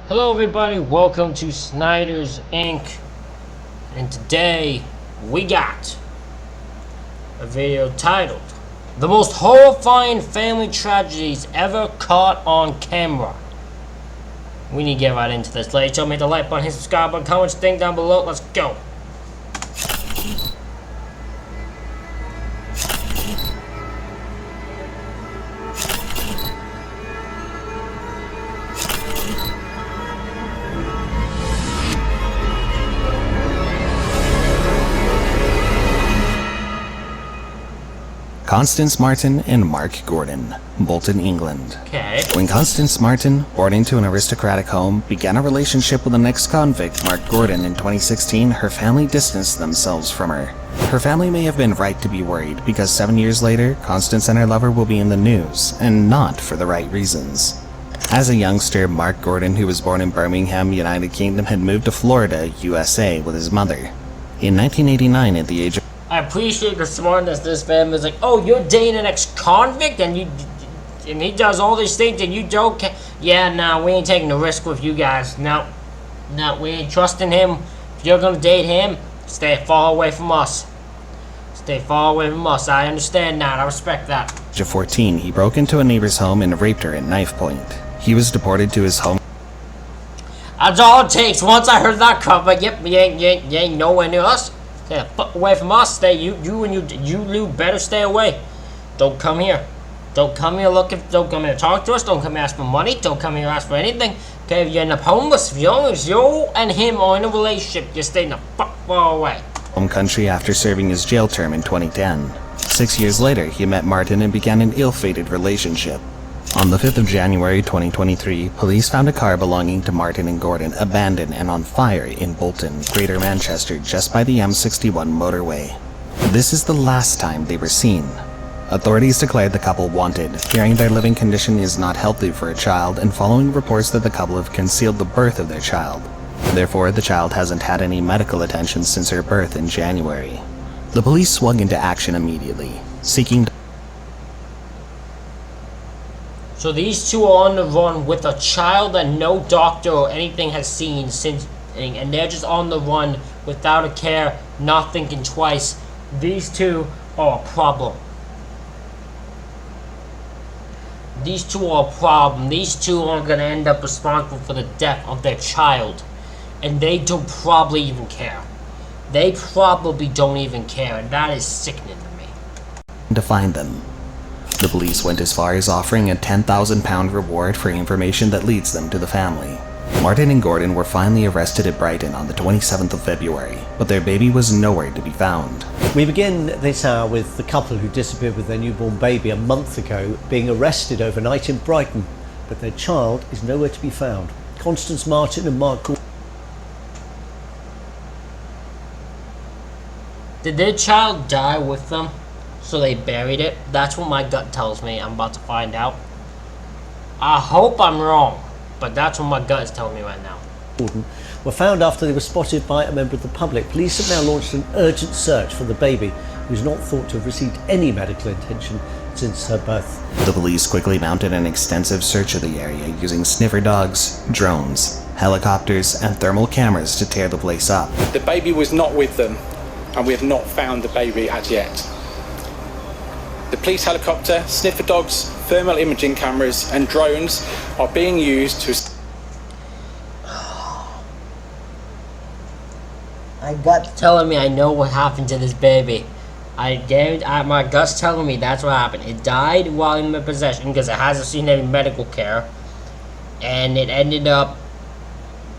Hello everybody, welcome to Snyder's Inc. And today we got a video titled The Most Horrifying Family Tragedies Ever Caught on Camera. We need to get right into this. Ladies and gentlemen, hit the like button, hit the subscribe button, comment your thing down below. Let's go. Constance Martin and Mark Gordon, Bolton, England. Okay. When Constance Martin, born into an aristocratic home, began a relationship with an ex-convict, Mark Gordon, in 2016, her family distanced themselves from her. Her family may have been right to be worried, because 7 years later, Constance and her lover will be in the news, and not for the right reasons. As a youngster, Mark Gordon, who was born in Birmingham, United Kingdom, had moved to Florida, USA, with his mother. In 1989, at the age of I appreciate the smartness this family's like, oh, you're dating an ex-convict and he does all these things and you don't care. Yeah, nah, we ain't taking the risk with you guys. No, we ain't trusting him. If you're gonna date him, stay far away from us. Stay far away from us. I understand that. I respect that. age of 14, he broke into a neighbor's home and raped her at knife point. He was deported to his home. That's all it takes. Once I heard that crap, like, yep, you ain't nowhere near us. Stay the fuck away from us. Stay, you better stay away. Don't come here. Don't come here looking. Don't come here to talk to us. Don't come here ask for money. Don't come here ask for anything. Okay, if you end up homeless, if you and him are in a relationship, you stay the fuck far away. Home country after serving his jail term in 2010. 6 years later, he met Martin and began an ill-fated relationship. On the 5th of January 2023, police found a car belonging to Martin and Gordon abandoned and on fire in Bolton, Greater Manchester, just by the M61 motorway. This is the last time they were seen. Authorities declared the couple wanted, fearing their living condition is not healthy for a child and following reports that the couple have concealed the birth of their child. Therefore, the child hasn't had any medical attention since her birth in January. The police swung into action immediately, seeking So these two are on the run with a child that no doctor or anything has seen since, and they're just on the run without a care, not thinking twice. These two are a problem. These two are a problem. These two are going to end up responsible for the death of their child. And they don't probably even care. They probably don't even care, and that is sickening to me. to find them. The police went as far as offering a £10,000 reward for information that leads them to the family. Martin and Gordon were finally arrested at Brighton on the 27th of February, but their baby was nowhere to be found. We begin this hour with the couple who disappeared with their newborn baby a month ago being arrested overnight in Brighton, but their child is nowhere to be found. Constance Martin and Mark Gordon. Did their child die with them? So they buried it? That's what my gut tells me. I'm about to find out. I hope I'm wrong, but that's what my gut is telling me right now. Were found after they were spotted by a member of the public. Police have now launched an urgent search for the baby, who's not thought to have received any medical attention since her birth. The police quickly mounted an extensive search of the area using sniffer dogs, drones, helicopters, and thermal cameras to tear the place up. The baby was not with them, and we have not found the baby as yet. The police helicopter, sniffer dogs, thermal imaging cameras, and drones are being used to... My gut's telling me I know what happened to this baby. My gut's telling me that's what happened. It died while in my possession because it hasn't seen any medical care. And it ended up...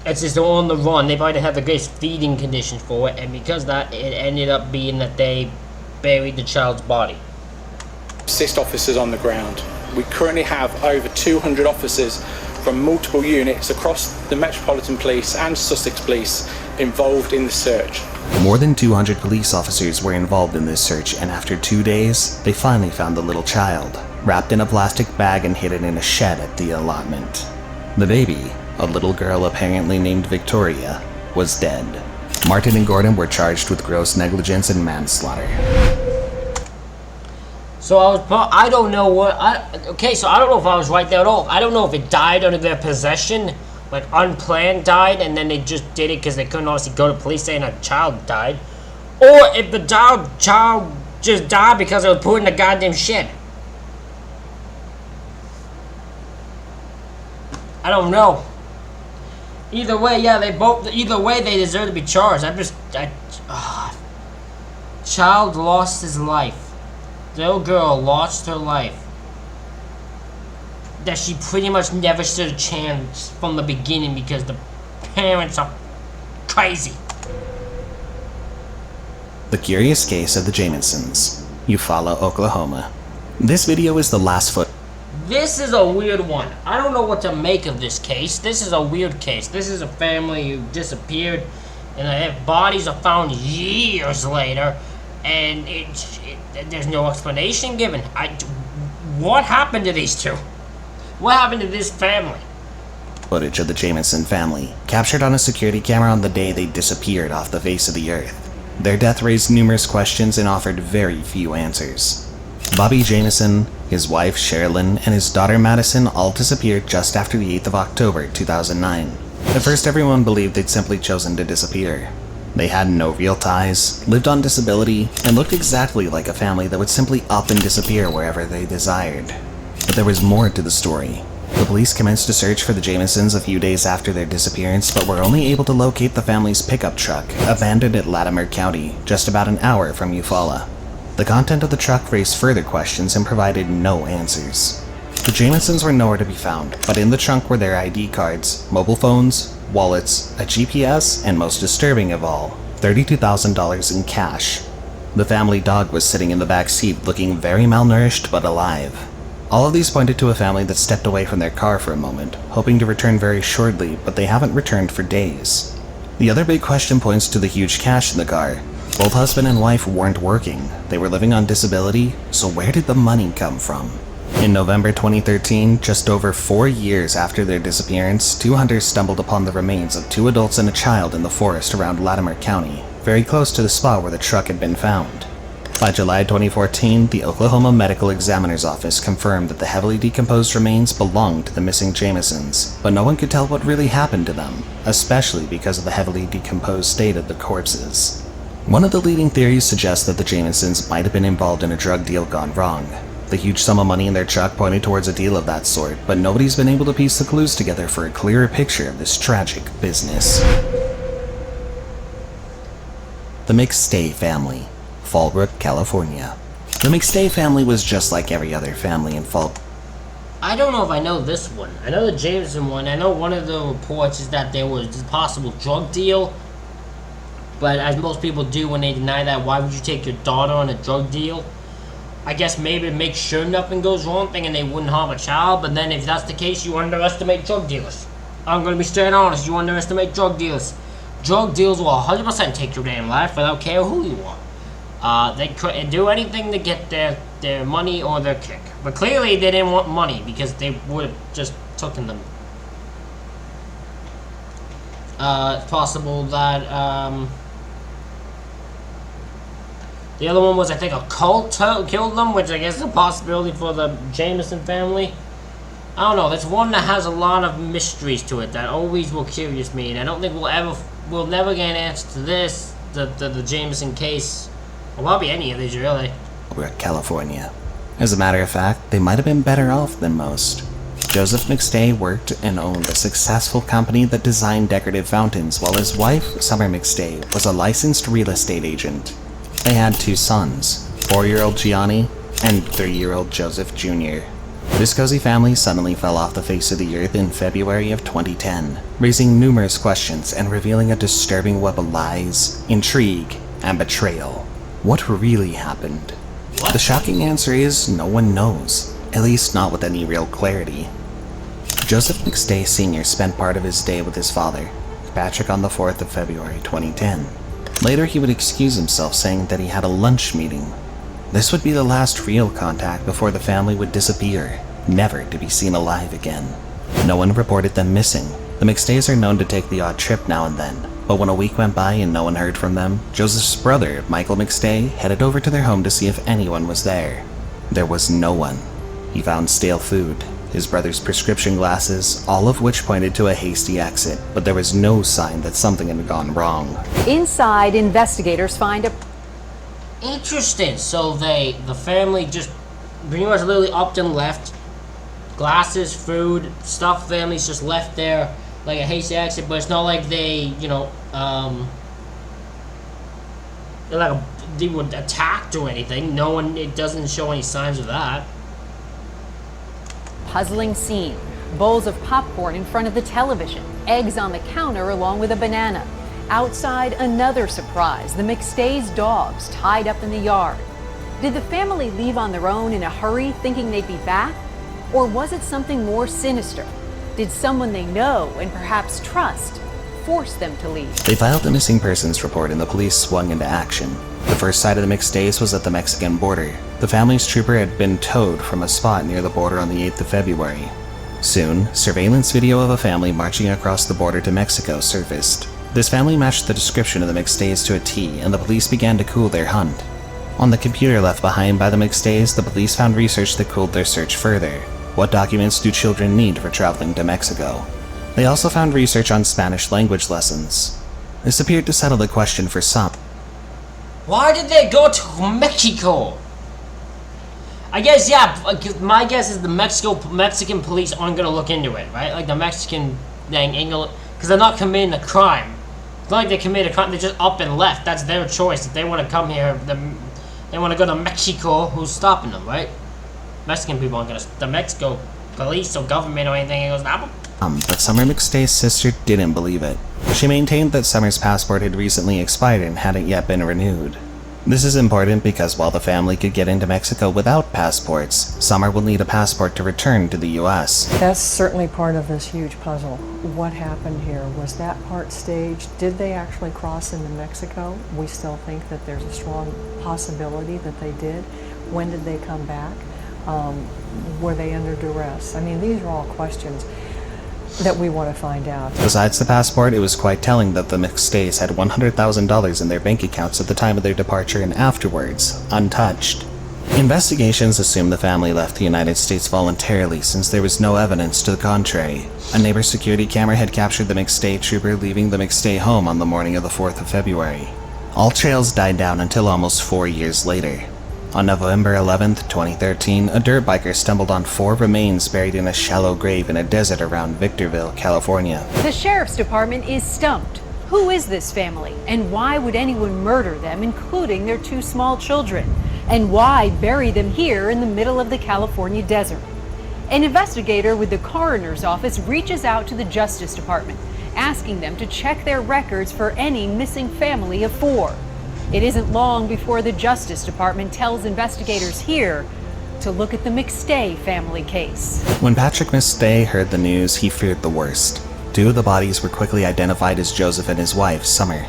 It's just on the run. They probably have the greatest feeding conditions for it. And because of that, it ended up being that they buried the child's body. assist officers on the ground. We currently have over 200 officers from multiple units across the Metropolitan Police and Sussex Police involved in the search. More than 200 police officers were involved in this search, and after 2 days, they finally found the little child, wrapped in a plastic bag and hidden in a shed at the allotment. The baby, a little girl apparently named Victoria, was dead. Martin and Gordon were charged with gross negligence and manslaughter. So I don't know what, so I don't know if I was right there at all. I don't know if it died under their possession like unplanned died, and then they just did it because they couldn't obviously go to police saying a child died, or if the child just died because it was put in the goddamn shed. I don't know. Either way, yeah, either way they deserve to be charged. Child lost his life. The little girl lost her life. That she pretty much never stood a chance from the beginning because the parents are crazy. The Curious Case of the Jamiesons, Eufaula, Oklahoma. This video is the last foot. This is a weird one. I don't know what to make of this case. This is a weird case. This is a family who disappeared, and their bodies are found years later, and there's no explanation given. What happened to these two? What happened to this family? Footage of the Jamieson family, captured on a security camera on the day they disappeared off the face of the earth. Their death raised numerous questions and offered very few answers. Bobby Jamieson, his wife Sherilyn, and his daughter Madison all disappeared just after the 8th of October 2009. At first everyone believed they'd simply chosen to disappear. They had no real ties, lived on disability, and looked exactly like a family that would simply up and disappear wherever they desired. But there was more to the story. The police commenced a search for the Jamiesons a few days after their disappearance, but were only able to locate the family's pickup truck, abandoned at Latimer County, just about an hour from Eufaula. The content of the truck raised further questions and provided no answers. The Jamiesons were nowhere to be found, but in the trunk were their ID cards, mobile phones, wallets, a GPS, and most disturbing of all, $32,000 in cash. The family dog was sitting in the back seat looking very malnourished but alive. All of these pointed to a family that stepped away from their car for a moment, hoping to return very shortly, but they haven't returned for days. The other big question points to the huge cash in the car. Both husband and wife weren't working, they were living on disability, so where did the money come from? In November 2013, just over 4 years after their disappearance, two hunters stumbled upon the remains of 2 adults and a child in the forest around Latimer County, very close to the spot where the truck had been found. By July 2014, the Oklahoma Medical Examiner's Office confirmed that the heavily decomposed remains belonged to the missing Jamiesons, but no one could tell what really happened to them, especially because of the heavily decomposed state of the corpses. One of the leading theories suggests that the Jamiesons might have been involved in a drug deal gone wrong. The huge sum of money in their truck pointed towards a deal of that sort, but nobody's been able to piece the clues together for a clearer picture of this tragic business. The McStay family, Fallbrook, California. The McStay family was just like every other family in Fallbrook. I don't know if I know this one. I know the Jameson one. I know one of the reports is that there was a possible drug deal. But as most people do when they deny that, why would you take your daughter on a drug deal? I guess maybe to make sure nothing goes wrong, thinking they wouldn't harm a child. But then if that's the case, you underestimate drug dealers. I'm going to be straight honest. You underestimate drug dealers. Drug dealers will 100% take your damn life without care who you are. They could do anything to get their money or their kick. But clearly they didn't want money because they would have just taken them. It's possible that the other one was, I think, a cult killed them, which I guess is a possibility for the Jamieson family. I don't know. There's one that has a lot of mysteries to it that always will curious me, and I don't think we'll never get an answer to this, the Jamieson case, or probably any of these, really. California. As a matter of fact, they might have been better off than most. Joseph McStay worked and owned a successful company that designed decorative fountains, while his wife, Summer McStay, was a licensed real estate agent. They had 2 sons, 4-year-old Gianni and 3-year-old Joseph Jr. This cozy family suddenly fell off the face of the earth in February of 2010, raising numerous questions and revealing a disturbing web of lies, intrigue, and betrayal. What really happened? The shocking answer is no one knows, at least not with any real clarity. Joseph McStay Sr. spent part of his day with his father, Patrick, on the 4th of February 2010. Later he would excuse himself, saying that he had a lunch meeting. This would be the last real contact before the family would disappear, never to be seen alive again. No one reported them missing. The McStays are known to take the odd trip now and then, but when a week went by and no one heard from them, Joseph's brother, Michael McStay, headed over to their home to see if anyone was there. There was no one. He found stale food, his brother's prescription glasses, all of which pointed to a hasty exit, but there was no sign that something had gone wrong. Inside, investigators find a... Interesting. So the family just pretty much literally upped and left. Glasses, food, stuff, families just left there like a hasty exit, but it's not like they, they were attacked or anything. No one, it doesn't show any signs of that. Puzzling scene. Bowls of popcorn in front of the television. Eggs on the counter along with a banana. Outside, another surprise. The McStay's dogs tied up in the yard. Did the family leave on their own in a hurry thinking they'd be back? Or was it something more sinister? Did someone they know and perhaps trust force them to leave? They filed a missing persons report and the police swung into action. The first sight of the McStays was at the Mexican border. The family's trooper had been towed from a spot near the border on the 8th of February. Soon, surveillance video of a family marching across the border to Mexico surfaced. This family matched the description of the McStays to a T, and the police began to cool their hunt. On the computer left behind by the McStays, the police found research that cooled their search further. What documents do children need for traveling to Mexico? They also found research on Spanish language lessons. This appeared to settle the question for some. Why did they go to Mexico? I guess, yeah, my guess is the Mexican police aren't going to look into it, right? Like the Mexican thing ain't gonna, because they're not committing a crime. It's not like they committed a crime, they just up and left. That's their choice. If they want to come here, they want to go to Mexico, who's stopping them, right? Mexican people aren't going to, the Mexico police or government or anything ain't going to stop them. But Summer McStay's sister didn't believe it. She maintained that Summer's passport had recently expired and hadn't yet been renewed. This is important because while the family could get into Mexico without passports, Summer will need a passport to return to the US. That's certainly part of this huge puzzle. What happened here? Was that part staged? Did they actually cross into Mexico? We still think that there's a strong possibility that they did. When did they come back? Were they under duress? I mean, these are all questions that we want to find out. Besides the passport, it was quite telling that the McStays had $100,000 in their bank accounts at the time of their departure and afterwards, untouched. Investigations assumed the family left the United States voluntarily since there was no evidence to the contrary. A neighbor's security camera had captured the McStay trooper leaving the McStay home on the morning of the 4th of February. All trails died down until almost 4 years later. On November 11th, 2013, a dirt biker stumbled on 4 remains buried in a shallow grave in a desert around Victorville, California. The sheriff's department is stumped. Who is this family, and why would anyone murder them, including their 2 small children? And why bury them here in the middle of the California desert? An investigator with the coroner's office reaches out to the Justice Department, asking them to check their records for any missing family of 4. It isn't long before the Justice Department tells investigators here to look at the McStay family case. When Patrick McStay heard the news, he feared the worst. 2 of the bodies were quickly identified as Joseph and his wife, Summer.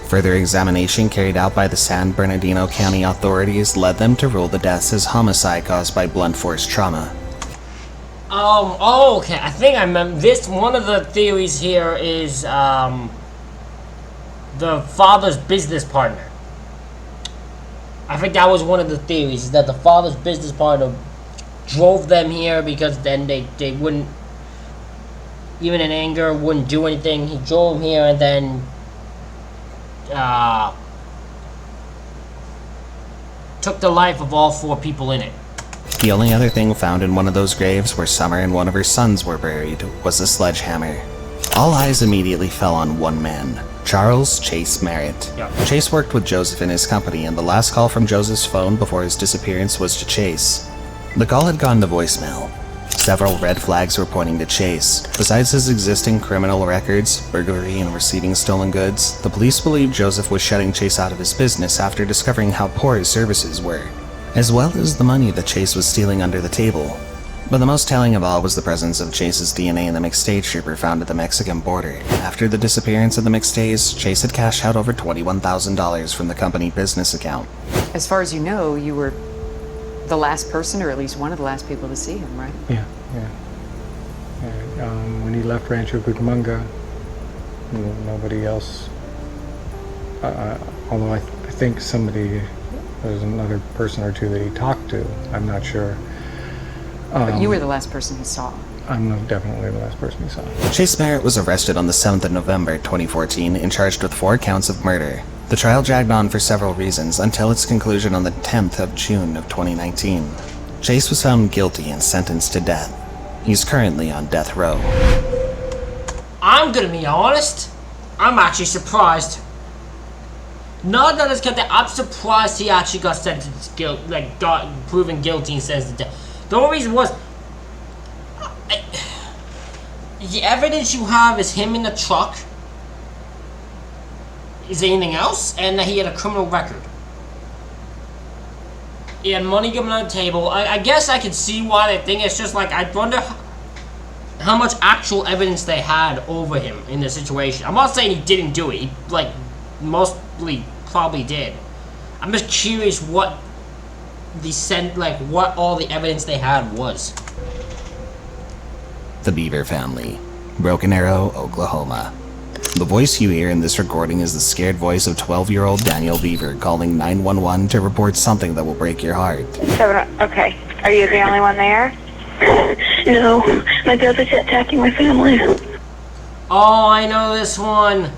Further examination carried out by the San Bernardino County authorities led them to rule the deaths as homicide caused by blunt force trauma. Oh, okay. I think I remember this. One of the theories here is the father's business partner. I think that was one of the theories, is that the father's business partner drove them here because then they wouldn't, even in anger, wouldn't do anything. He drove them here and then took the life of all 4 people in it. The only other thing found in one of those graves where Summer and one of her sons were buried was a sledgehammer. All eyes immediately fell on one man, Charles Chase Merritt. Yeah. Chase worked with Joseph in his company, and the last call from Joseph's phone before his disappearance was to Chase. The call had gone to voicemail. Several red flags were pointing to Chase. Besides his existing criminal records, burglary, and receiving stolen goods, the police believed Joseph was shutting Chase out of his business after discovering how poor his services were, as well as the money that Chase was stealing under the table. But the most telling of all was the presence of Chase's DNA in the McStay trooper found at the Mexican border. After the disappearance of the McStays, Chase had cashed out over $21,000 from the company business account. As far as you know, you were the last person, or at least one of the last people to see him, right? Yeah. When he left Rancho Cucamonga, nobody else, although I think there's another person or 2 that he talked to, I'm not sure. But you were the last person he saw. I'm definitely the last person he saw. Chase Merritt was arrested on the 7th of November 2014 and charged with 4 counts of murder. The trial dragged on for several reasons until its conclusion on the 10th of June of 2019. Chase was found guilty and sentenced to death. He's currently on death row. I'm gonna be honest. I'm actually surprised. Not that it's got that. I'm surprised he actually got sentenced got proven guilty and sentenced to death. The only reason was the evidence you have is him in the truck. Is there anything else? And that he had a criminal record. He had money given on the table. I guess I could see why they think it's just like, I wonder how much actual evidence they had over him in the situation. I'm not saying he didn't do it. He, mostly probably did. I'm just curious what what all the evidence they had was. The Beaver family, Broken Arrow, Oklahoma. The voice you hear in this recording is the scared voice of 12-year-old Daniel Beaver calling 911 to report something that will break your heart. Okay. Are you the only one there? No. My brother's attacking my family. Oh, I know this one.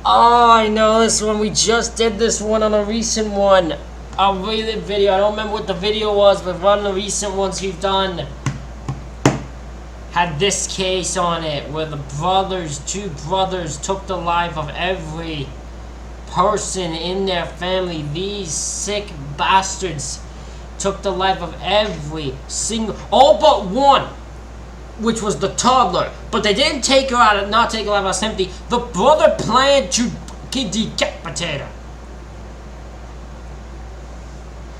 Oh, I know this one. We just did this one on a recent one. I'll read the video. I don't remember what the video was, but one of the recent ones we've done had this case on it, where the two brothers took the life of every person in their family. These sick bastards took the life of every single, all but one, which was the toddler. But they didn't take her out, not take her life out of sympathy. The brother planned to decapitate her.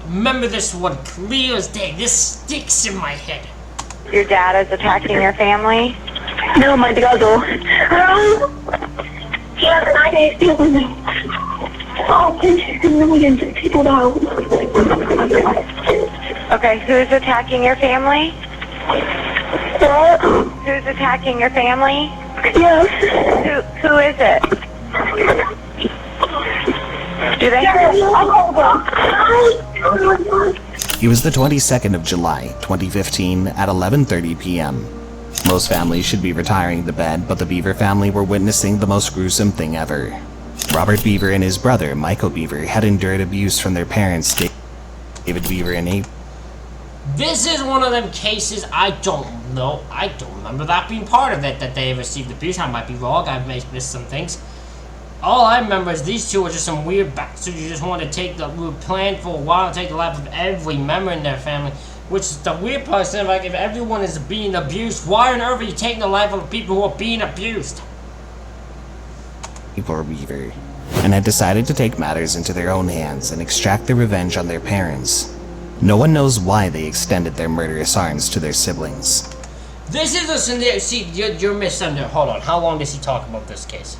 Remember this one clear as day. This sticks in my head. Your dad is attacking your family? No, my brother. He has an idea stealing me. Oh, please, millions of people now. Okay, who's attacking your family? What? Who's attacking your family? Yes. Who is it? Do they It was the 22nd of July, 2015 at 11:30 p.m. Most families should be retiring to bed, but the Beaver family were witnessing the most gruesome thing ever. Robert Beaver and his brother, Michael Beaver, had endured abuse from their parents, David Beaver and Abe. This is one of them cases I don't know. I don't remember that being part of it, that they received abuse. I might be wrong. I may have missed some things. All I remember is these two were just some weird bastards who just wanted to who planned for a while to take the life of every member in their family. Which is the weird part, is like, if everyone is being abused, why on earth are you taking the life of the people who are being abused? Poor Beaver, and had decided to take matters into their own hands and extract their revenge on their parents. No one knows why they extended their murderous arms to their siblings. This is a scenario. See, you're misunderstanding. Hold on. How long does he talk about this case?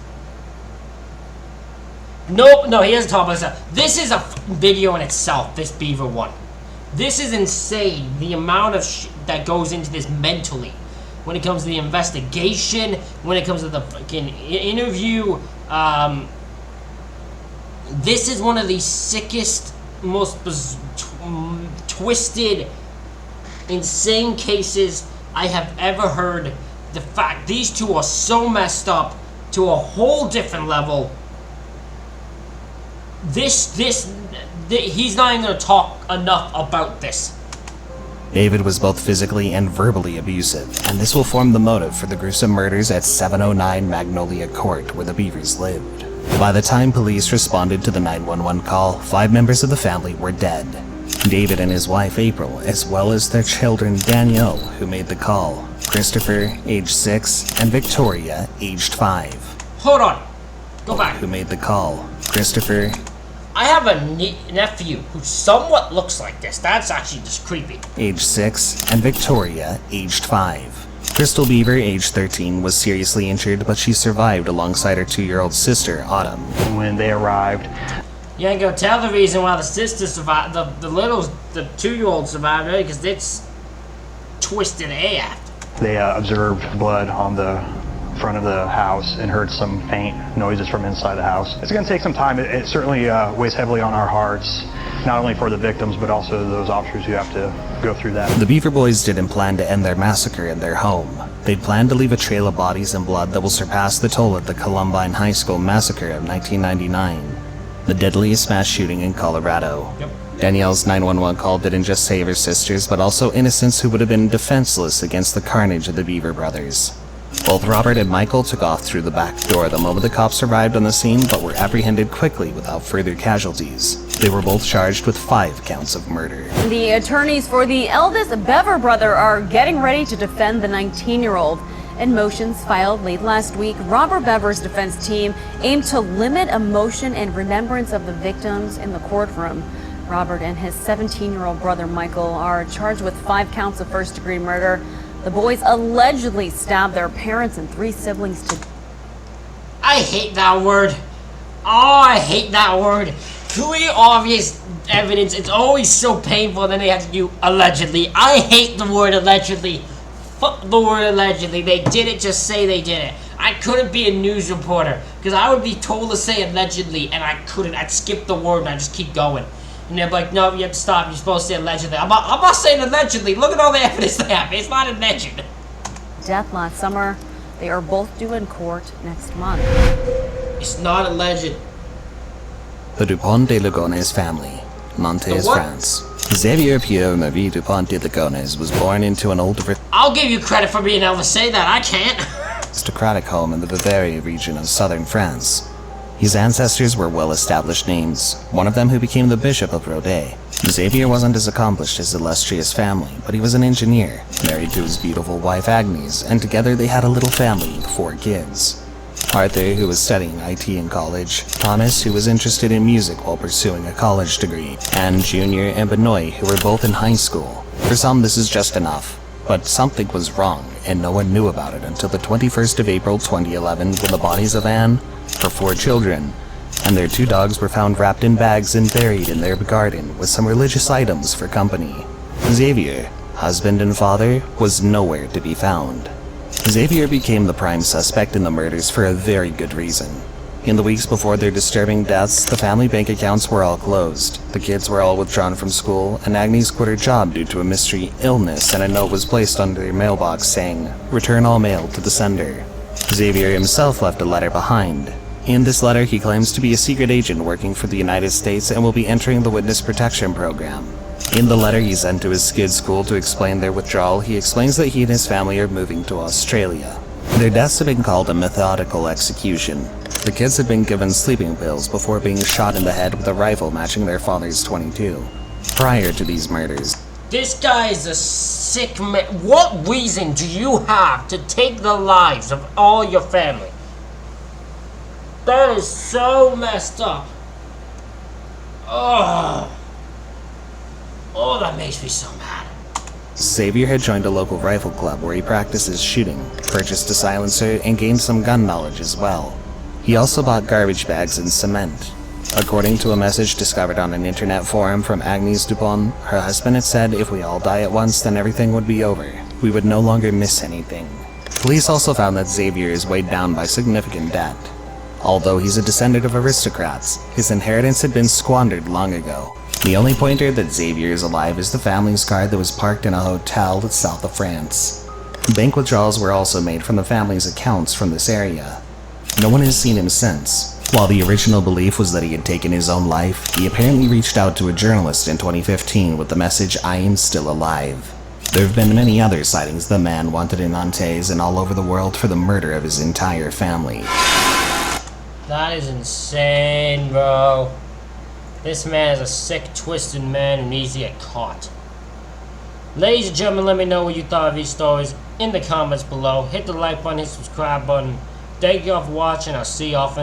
Nope, no, he doesn't talk about this. This is a video in itself, this Beaver one. This is insane, the amount of that goes into this mentally. When it comes to the investigation, when it comes to the fucking interview, this is one of the sickest, most twisted, insane cases I have ever heard. The fact these two are so messed up to a whole different level. He's not even going to talk enough about this. David was both physically and verbally abusive, and this will form the motive for the gruesome murders at 709 Magnolia Court, where the Beavers lived. By the time police responded to the 911 call, 5 members of the family were dead. David and his wife April, as well as their children Danielle, who made the call, Christopher, aged 6, and Victoria, aged 5. Hold on. Go back. Who made the call, Christopher. I have a nephew who somewhat looks like this. That's actually just creepy. Age 6, and Victoria, aged 5. Crystal Beaver, aged 13, was seriously injured, but she survived alongside her 2-year-old sister, Autumn. When they arrived, you ain't gonna tell the reason why the sister survived, the 2-year-old survived, right? Because it's twisted AF. they observed blood on the front of the house and heard some faint noises from inside the house. It's going to take some time. It certainly weighs heavily on our hearts, not only for the victims, but also those officers who have to go through that. The Beaver Boys didn't plan to end their massacre in their home. They'd planned to leave a trail of bodies and blood that will surpass the toll of the Columbine High School massacre of 1999, the deadliest mass shooting in Colorado. Yep. Danielle's 911 call didn't just save her sisters, but also innocents who would have been defenseless against the carnage of the Beaver brothers. Both Robert and Michael took off through the back door the moment the cops arrived on the scene, but were apprehended quickly without further casualties. They were both charged with 5 counts of murder. The attorneys for the eldest Bever brother are getting ready to defend the 19-year-old. In motions filed late last week, Robert Bever's defense team aimed to limit emotion and remembrance of the victims in the courtroom. Robert and his 17-year-old brother Michael are charged with 5 counts of first-degree murder. The boys allegedly stabbed their parents and 3 siblings to... I hate that word. Oh, I hate that word. Too many obvious evidence. It's always so painful, and then they have to do allegedly. I hate the word allegedly. Fuck the word allegedly. They did it, just say they did it. I couldn't be a news reporter, because I would be told to say allegedly, and I couldn't. I'd skip the word, and I'd just keep going. And they're like, no, you have to stop. You're supposed to say allegedly. I'm not saying allegedly. Look at all the evidence they have. It's not alleged. death last summer. They are both due in court next month. It's not alleged. The Dupont de Ligonnès family, Nantes, France. Xavier Pierre-Marie Dupont de Ligonnès was born into an old I'll give you credit for being able to say that. I can't. aristocratic home in the Bavaria region of southern France. His ancestors were well-established names, one of them who became the Bishop of Rodez. Xavier wasn't as accomplished as his illustrious family, but he was an engineer, married to his beautiful wife Agnes, and together they had a little family with 4 kids. Arthur, who was studying IT in college, Thomas, who was interested in music while pursuing a college degree, and Junior and Benoit, who were both in high school. For some, this is just enough. But something was wrong, and no one knew about it until the 21st of April 2011, when the bodies of Anne, her 4 children, and their 2 dogs were found wrapped in bags and buried in their garden with some religious items for company. Xavier, husband and father, was nowhere to be found. Xavier became the prime suspect in the murders for a very good reason. In the weeks before their disturbing deaths, the family bank accounts were all closed, the kids were all withdrawn from school, and Agnes quit her job due to a mystery illness, and a note was placed under their mailbox saying, "Return all mail to the sender." Xavier himself left a letter behind. In this letter, he claims to be a secret agent working for the United States and will be entering the Witness Protection Program. In the letter he sent to his kids' school to explain their withdrawal, he explains that he and his family are moving to Australia. Their deaths have been called a methodical execution. The kids had been given sleeping pills before being shot in the head with a rifle matching their father's .22. Prior to these murders, This guy is a sick man. What reason do you have to take the lives of all your family? That is so messed up. Oh, that makes me so mad. Xavier had joined a local rifle club where he practices shooting, purchased a silencer, and gained some gun knowledge as well. He also bought garbage bags and cement. According to a message discovered on an internet forum from Agnes Dupont, her husband had said if we all die at once, then everything would be over. We would no longer miss anything. Police also found that Xavier is weighed down by significant debt. Although he's a descendant of aristocrats, his inheritance had been squandered long ago. The only pointer that Xavier is alive is the family's car that was parked in a hotel that's south of France. Bank withdrawals were also made from the family's accounts from this area. No one has seen him since. While the original belief was that he had taken his own life, he apparently reached out to a journalist in 2015 with the message, "I am still alive." There have been many other sightings of the man wanted in Nantes and all over the world for the murder of his entire family. That is insane, bro. This man is a sick, twisted man who needs to get caught. Ladies and gentlemen, let me know what you thought of these stories in the comments below. Hit the like button, hit the subscribe button. Thank you all for watching. I'll see y'all for